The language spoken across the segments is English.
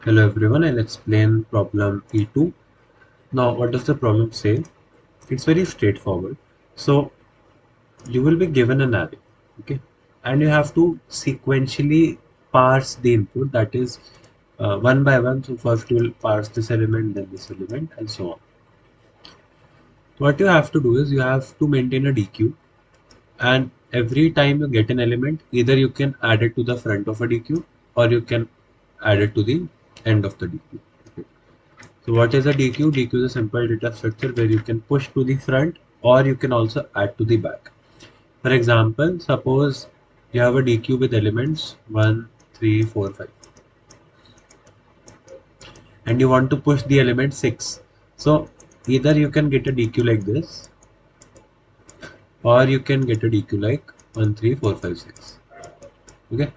Hello everyone, I'll explain problem E2. Now, what does the problem say? It's very straightforward. So, you will be given an array, okay, and you have to sequentially parse the input, that is, one by one. So, first you will parse this element, then this element, and so on. What you have to do is you have to maintain a DQ, and every time you get an element, either you can add it to the front of a DQ or you can add it to the end of the DQ. Okay. So what is a DQ? DQ is a simple data structure where you can push to the front or you can also add to the back. For example, suppose you have a DQ with elements 1, 3, 4, 5 and you want to push the element 6. So either you can get a DQ like this or you can get a DQ like 1, 3, 4, 5, 6. Okay.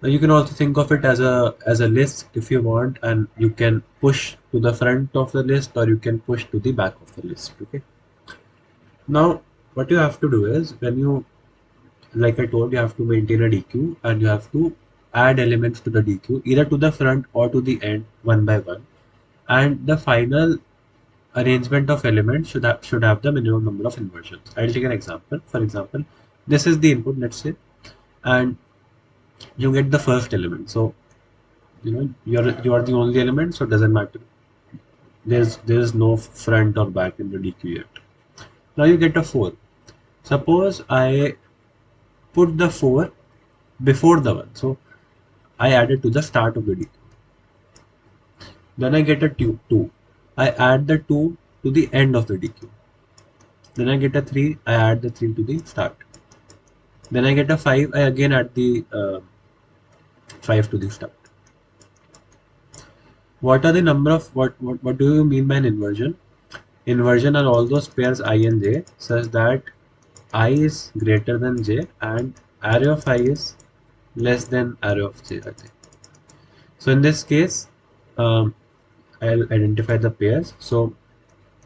Now you can also think of it as a list if you want, and you can push to the front of the list or you can push to the back of the list. Okay. Now, what you have to do is when you, like I told, you have to maintain a DQ and you have to add elements to the DQ either to the front or to the end one by one. And the final arrangement of elements should have the minimum number of inversions. I'll take an example. For example, this is the input, let's say, and you get the first element. So you are the only element, so it doesn't matter. There's no front or back in the DQ yet. Now you get a 4. Suppose I put the 4 before the 1. So I added to the start of the DQ. Then I get a 2. I add the 2 to the end of the DQ. Then I get a 3. I add the 3 to the start. Then I get a 5. I again add the 5 to the start. What are the number of what do you mean by an inversion? Inversion are all those pairs I and j such that I is greater than j and array of I is less than array of j, I think. So in this case, I'll identify the pairs. So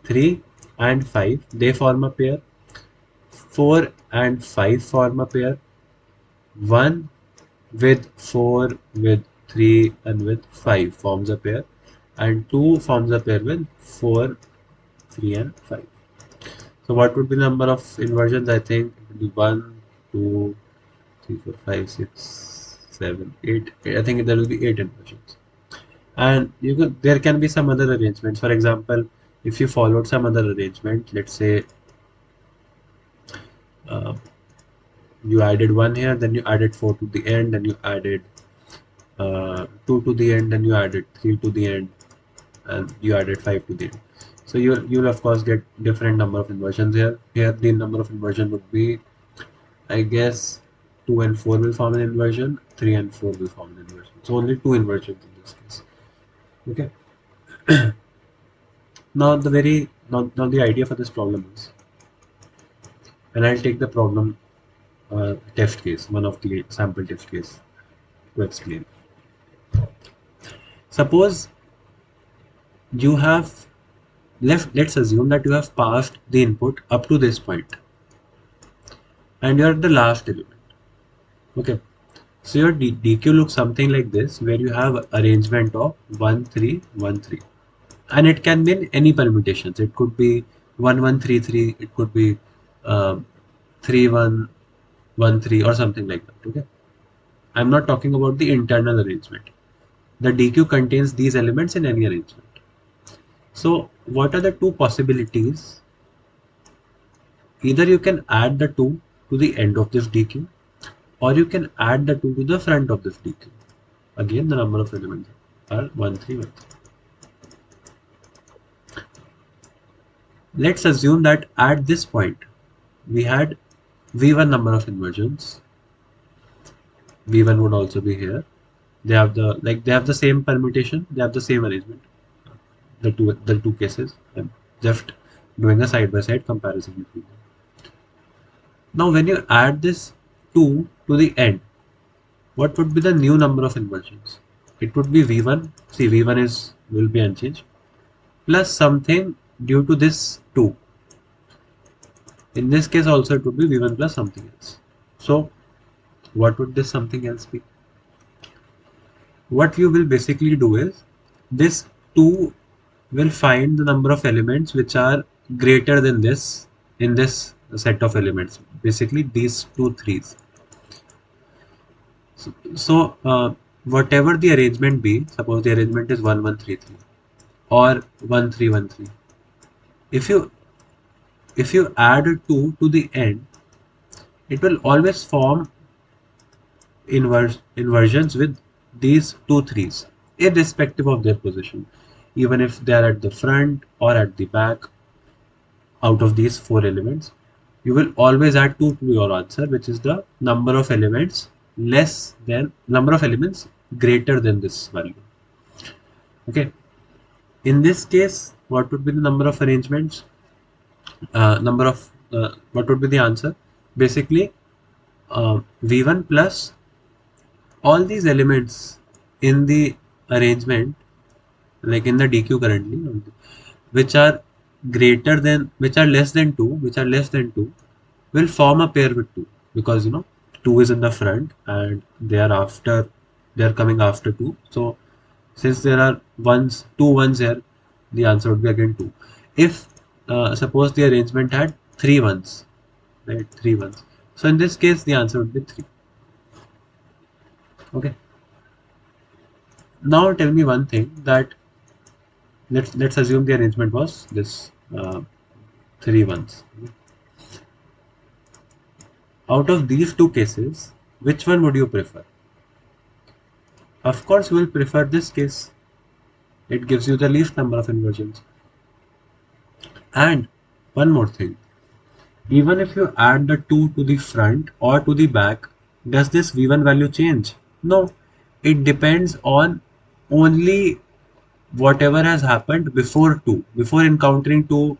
3 and 5, they form a pair. 4 and 5 form a pair. 1 with 4 with 3 and with 5 forms a pair. And 2 forms a pair with 4, 3 and 5. So what would be the number of inversions? I think it would be 1, 2, 3, 4, 5, 6, 7, 8. I think there will be 8 inversions. And there can be some other arrangements. For example, if you followed some other arrangement, let's say uh, you added 1 here, then you added 4 to the end, then you added 2 to the end, then you added 3 to the end, and you added 5 to the end. So you'll of course get different number of inversions here. Here the number of inversion would be, I guess, 2 and 4 will form an inversion, 3 and 4 will form an inversion. So only 2 inversions in this case. Okay. Now the idea for this problem is, and I'll take the problem test case, one of the sample test case to explain. Suppose you have let's assume that you have passed the input up to this point and you're at the last element. Okay. So your DQ looks something like this, where you have arrangement of 1, 3, 1, 3. And it can be in any permutations. It could be 1, 1, 3, 3. It could be 3, 1, 1, 3 or something like that. Okay. I'm not talking about the internal arrangement. The DQ contains these elements in any arrangement. So what are the two possibilities? Either you can add the 2 to the end of this DQ or you can add the 2 to the front of this DQ. Again, the number of elements are 1, 3, 1, 3. Let's assume that at this point we had V1 number of inversions. V1 would also be here. They have the same permutation, they have the same arrangement. The two cases. I'm just doing a side by side comparison between them. Now when you add this 2 to the end, what would be the new number of inversions? It would be V1. See, V1 will be unchanged plus something due to this 2. In this case also it would be V1 plus something else. So what would this something else be? what you will basically do is this 2 will find the number of elements which are greater than this in this set of elements, basically these two threes. So whatever the arrangement be, suppose the arrangement is 1133 or 1313, if you add a 2 to the end, it will always form inversions with these two threes, irrespective of their position, even if they are at the front or at the back. Out of these four elements, you will always add 2 to your answer, which is the number of elements less than number of elements greater than this value. Okay, in this case, what would be the number of arrangements? Number of What would be the answer? Basically, v1 plus all these elements in the arrangement, like in the DQ currently, which are which are less than 2, will form a pair with 2, because 2 is in the front and they are coming after 2. So since there are two ones here, the answer would be again 2. If suppose the arrangement had 3 ones, right, 3 ones, so in this case the answer would be 3. Okay, now tell me one thing, that let's assume the arrangement was this 3 ones. Out of these two cases, which one would you prefer? Of course, you will prefer this case. It gives you the least number of inversions. And one more thing, even if you add the 2 to the front or to the back, does this v1 value change? No, it depends on only whatever has happened before 2, before encountering 2,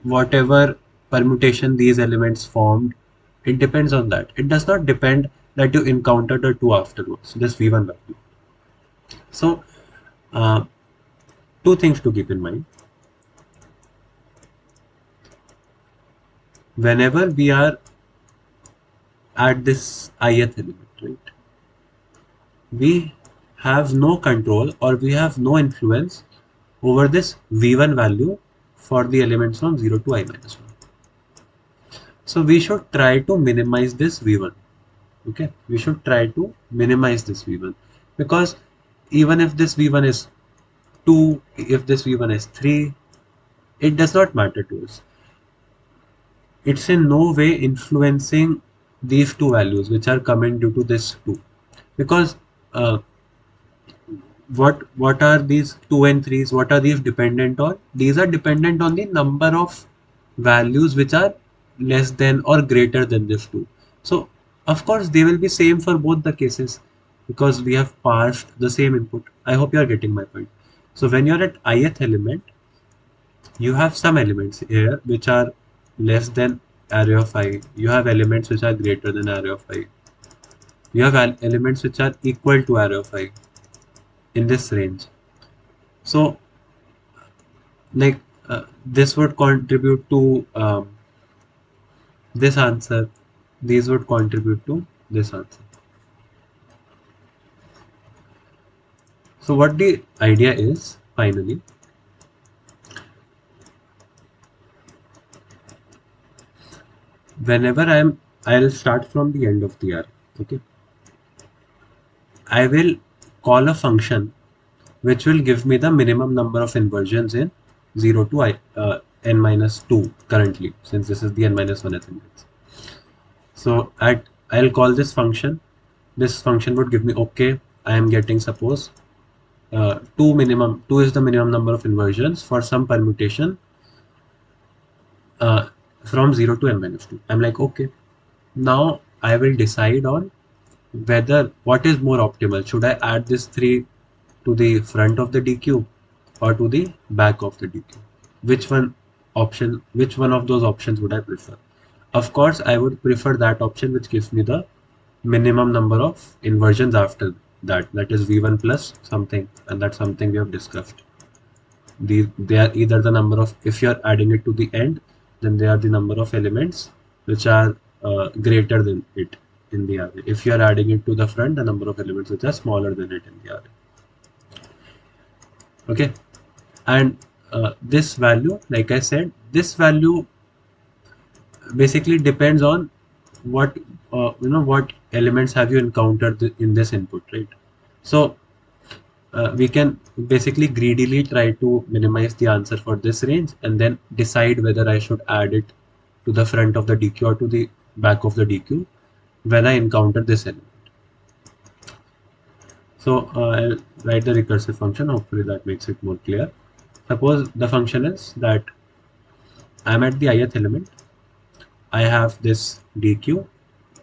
whatever permutation these elements formed, it depends on that. It does not depend that you encountered a 2 afterwards, this v1 value. So two things to keep in mind. Whenever we are at this ith element, right, we have no control or we have no influence over this v1 value for the elements from 0 to I minus 1. So we should try to minimize this v1. Okay, we should try to minimize this v1, because even if this v1 is 2, if this v1 is 3, it does not matter to us. It's in no way influencing these two values which are coming due to this 2, because what are these 2 and 3s, what are these dependent on? These are dependent on the number of values which are less than or greater than this 2. So of course they will be same for both the cases, because we have passed the same input. I hope you are getting my point. So when you're at ith element, you have some elements here which are less than array of I, you have elements which are greater than array of I, you have elements which are equal to array of I in this range. So like this would contribute to this answer, these would contribute to this answer. So what the idea is, finally, whenever I'll start from the end of the array. Okay, I will call a function which will give me the minimum number of inversions in 0 to n minus 2 currently, since this is the n minus 1th index. So I'll call this function. This function would give me, okay, I am getting, suppose 2 is the minimum number of inversions for some permutation from 0 to n minus 2. I'm like, okay, now I will decide on whether what is more optimal. Should I add this 3 to the front of the DQ or to the back of the DQ? Which one of those options would I prefer? Of course, I would prefer that option which gives me the minimum number of inversions after that is v1 plus something, and that's something we have discussed. They are either the number of, if you are adding it to the end, then they are the number of elements which are greater than it. in the array. If you are adding it to the front, the number of elements which are smaller than it in the array. Okay, and this value, like I said, this value basically depends on what what elements have you encountered in this input, right? So we can basically greedily try to minimize the answer for this range and then decide whether I should add it to the front of the DQ or to the back of the DQ when I encounter this element. So I'll write the recursive function. Hopefully that makes it more clear. Suppose the function is that I'm at the ith element. I have this DQ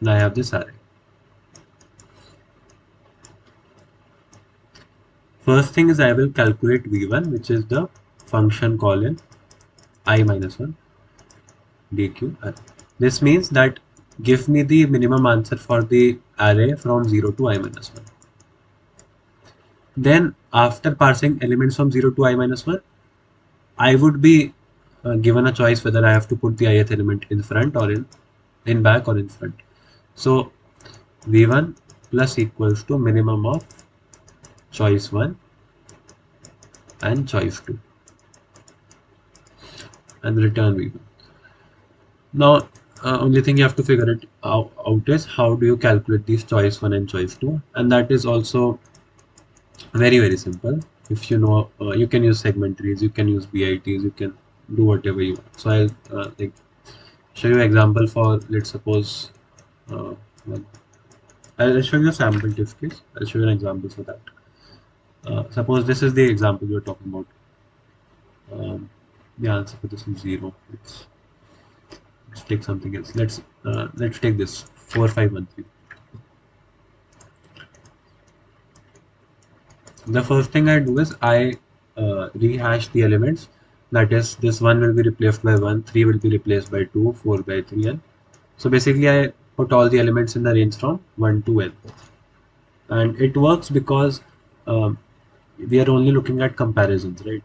and I have this array. First thing is I will calculate V1, which is the function call in I minus 1 DQ array. This means that give me the minimum answer for the array from 0 to I minus 1. Then after parsing elements from 0 to I minus 1, I would be given a choice whether I have to put the ith element in front or in back or in front. So V1 plus equals to minimum of choice 1 and choice 2 and return V1. Now only thing you have to figure it out is how do you calculate these choice 1 and choice 2, and that is also very simple. If you know, you can use segment trees, you can use BITs, you can do whatever you want. So I'll like show you example for, let's suppose one. I'll show you a sample test case. I'll show you an example for that. Suppose this is the example you're talking about. The answer for this is 0. Let's take something else. Let's take this 4513. The first thing I do is I rehash the elements. That is, this 1 will be replaced by 1, 3 will be replaced by 2, 4 by 3, and so basically I put all the elements in the range from 1 to n. And it works because we are only looking at comparisons, right?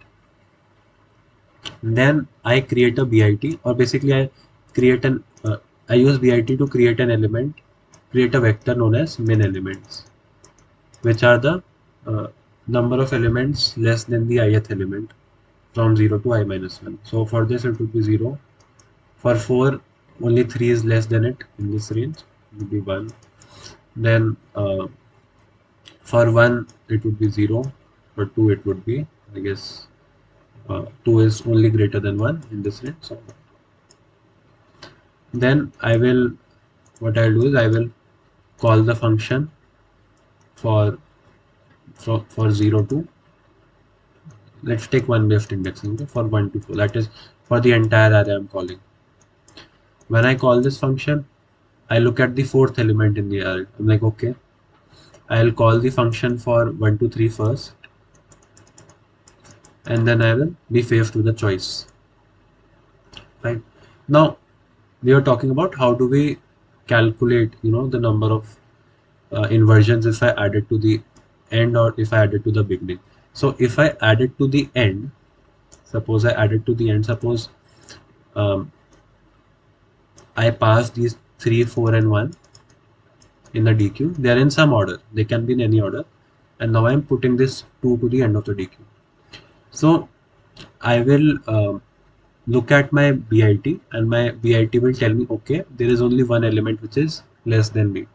Then I create a BIT, or basically I create I use BIT to create an element, create a vector known as min elements, which are the number of elements less than the ith element from 0 to I minus 1. So for this it would be 0. For 4, only 3 is less than it in this range, it would be 1. Then for 1 it would be 0. For 2 it would be, I guess, 2 is only greater than 1 in this range. So then what I'll do is I will call the function for 0 to, let's take one based indexing, okay, for 1 to 4. That is for the entire array I'm calling. When I call this function, I look at the fourth element in the array. I'm like, okay, I'll call the function for 1 to 3 first, and then I will be faced with a choice. Right now, we are talking about how do we calculate, the number of inversions if I add it to the end or if I add it to the beginning. So if I add it to the end, suppose I pass these 3, 4 and 1 in the DQ. They are in some order, they can be in any order, and now I am putting this 2 to the end of the DQ. So I will look at my BIT, and my BIT will tell me, okay, there is only one element which is less than me,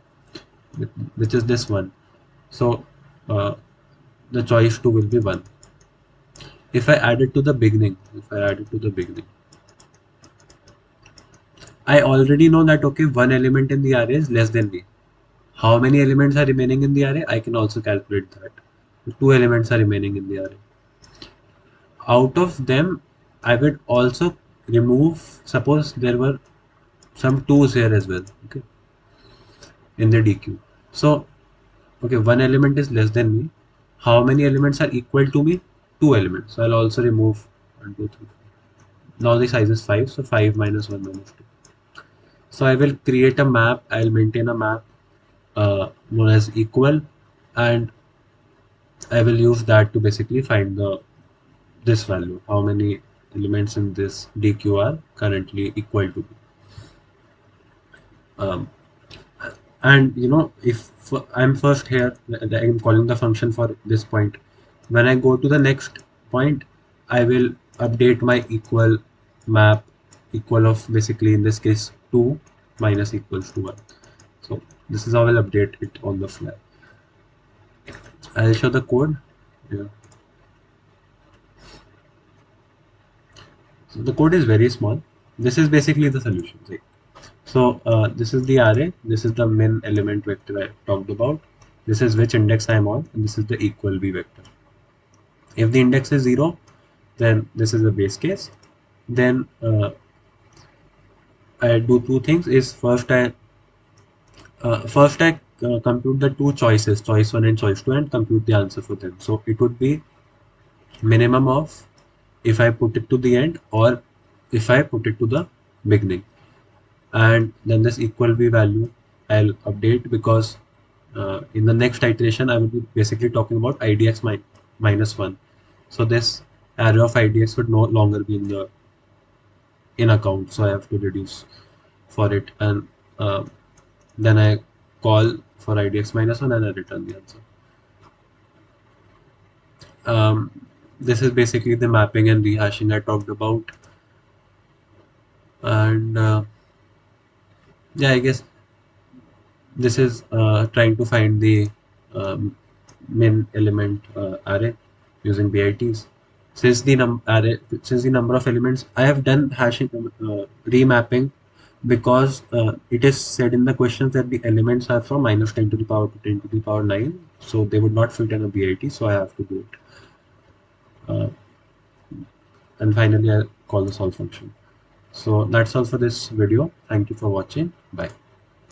which is this one. So the choice 2 will be 1. If I add it to the beginning, I already know that, okay, one element in the array is less than me. How many elements are remaining in the array? I can also calculate that. 2 elements are remaining in the array. Out of them, I would also remove, suppose there were some 2's here as well, okay, in the DQ. So, okay, one element is less than me. How many elements are equal to me? 2 elements. So I'll also remove 1, 2, 3. Now the size is 5, so 5 minus 1 minus 2. So I will create a map. I'll maintain a map known as equal, and I will use that to basically find this value, how many elements in this DQ are currently equal to me. And you know, if I'm first here, I'm calling the function for this point. When I go to the next point, I will update my equal map, equal of basically in this case 2 minus equals to 1. So this is how I'll update it on the fly. I'll show the code. Yeah. So the code is very small. This is basically the solution. See. So this is the array. This is the min element vector I talked about. This is which index I'm on, and this is the equal v vector. If the index is 0, then this is the base case. Then I do two things. Is first I compute the two choices, choice 1 and choice 2, and compute the answer for them. So it would be minimum of if I put it to the end or if I put it to the beginning. And then this equal v value I'll update because in the next iteration I will be basically talking about idx minus 1. So this array of idx would no longer be in account, so I have to reduce for it, and then I call for idx minus 1 and I return the answer. This is basically the mapping and rehashing I talked about. And yeah, I guess this is trying to find the um, min element array using BITs. Since the number of elements, I have done hashing remapping because it is said in the questions that the elements are from minus 10 to the power to 10 to the power 9, so they would not fit in a BIT, so I have to do it. And finally, I call the solve function. So that's all for this video. Thank you for watching. Bye.